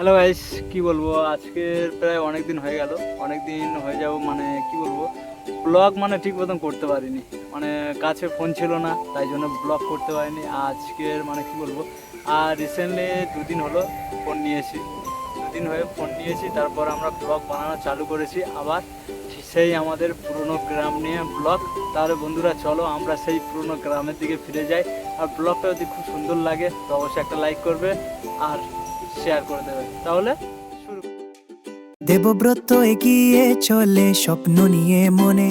Hello guys, কি বলবো, আজকের প্রায় অনেক দিন হয়ে গেল, অনেক দিন হয়ে যাবো, মানে কি বলবো, ব্লগ মানে ঠিক মতন করতে পারিনি, মানে কাছে ফোন ছিল না, তাই জন্য ব্লগ করতে পারিনি আজকের, মানে কি বলবো। আর রিসেন্টলি দুদিন হলো ফোন নিয়েছি, দুদিন হয়ে ফোন নিয়েছি, তারপর আমরা ব্লগ বানানো চালু করেছি আবার সেই আমাদের পুরনো গ্রাম নিয়ে ব্লগ। তাহলে বন্ধুরা চলো আমরা সেই পুরনো গ্রামের দিকে ফিরে যাই। আর ব্লগটা যদি খুব সুন্দর লাগে তো অবশ্যই একটা লাইক করবে আর শেয়ার করে দেবে। তাহলে শুরু। দেবব্রত এগিয়ে চলে স্বপ্ন নিয়ে মনে,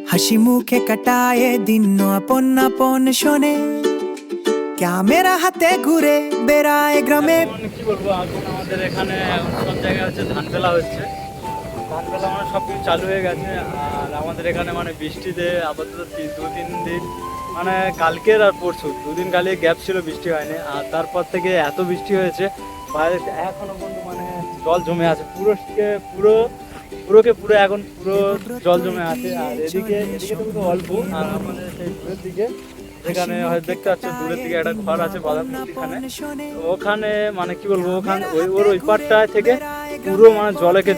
হাসি মুখে কাটায় দিন আপন আপন শোনে, ক্যামেরা হাতে ঘুরে বেড়ায় গ্রামে। এখন কি বলবো, এখন আমাদের এখানে সব জায়গায় হচ্ছে ধান ফেলা হচ্ছে, ধান ফেলা মানে সব কিছু চালু হয়ে গেছে। আর আমাদের এখানে মানে বৃষ্টিতে আপাতত দু তিন দিন, মানে কালকের আর পরশু দুদিন কালে গ্যাপ ছিল, বৃষ্টি হয়নি। আর তারপর থেকে এত বৃষ্টি হয়েছে বাইরে এখনো পর্যন্ত মানে জল জমে আছে পুরো এখন পুরো জল জমে আছে। আর এদিকে তো কিন্তু অল্প। আর আমাদের সেই দূরের দিকে যেখানে হয়তো দেখতে পাচ্ছ, দূরের দিকে একটা ঘর আছে বাদামখানে, ওখানে মানে কি বলবো, ওখানে ওই পাড়টায় থেকে পুরো মানে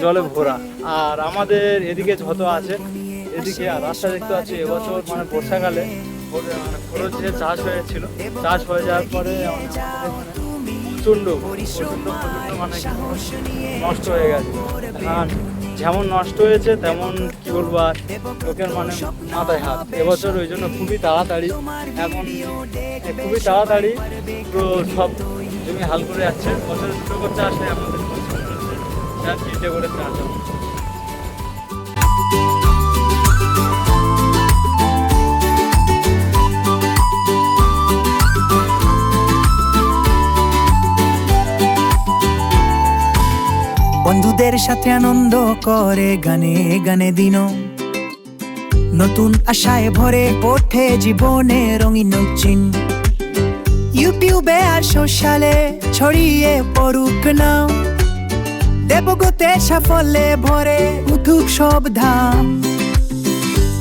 জলে ভরা। আর আমাদের এদিকে যত আছে এদিকে আর রাস্তা দেখতে পাচ্ছি, এবছর মানে বর্ষাকালে খরচ যে চাষ হয়েছিল, চাষ হয়ে যাওয়ার পরে প্রচণ্ড মানে নষ্ট হয়ে গেছে। আর যেমন নষ্ট হয়েছে তেমন কি বলবো, আর লোকের মানে মাথায় হাত। এবছর ওই জন্য খুবই তাড়াতাড়ি পুরো সব জমি হাল করে যাচ্ছে। বছরে দুটো করে চাষ হয় আমাদের, তিনটে করে চাষ হয়। বন্ধুদের সাথে আনন্দ করে গানে গানে দিন, নতুন আশায় ভরে ওঠে জীবনে রঙিন চিন। ইউটিউবে আর সোশ্যালে ছড়িয়ে পড়ুক নাও, দেবগতে সাফল্যে ভরে উঠুক সব ধাম।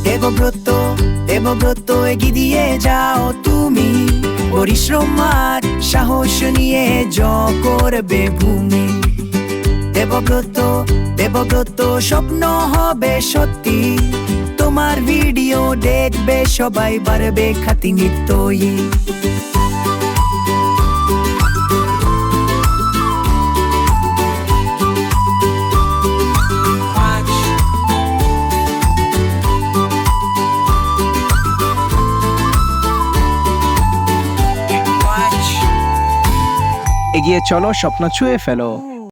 দেবব্রত এগিয়ে দিয়ে যাও তুমি, পরিশ্রম আর সাহস নিয়ে জয় করবে ভূমি। দেবব্রত স্বপ্ন হবে সত্যি, তোমার ভিডিও দেখবে সবাই, বাড়বে খ্যাতি নিত্যই। এগিয়ে চলো, স্বপ্ন ছুঁয়ে ফেলো।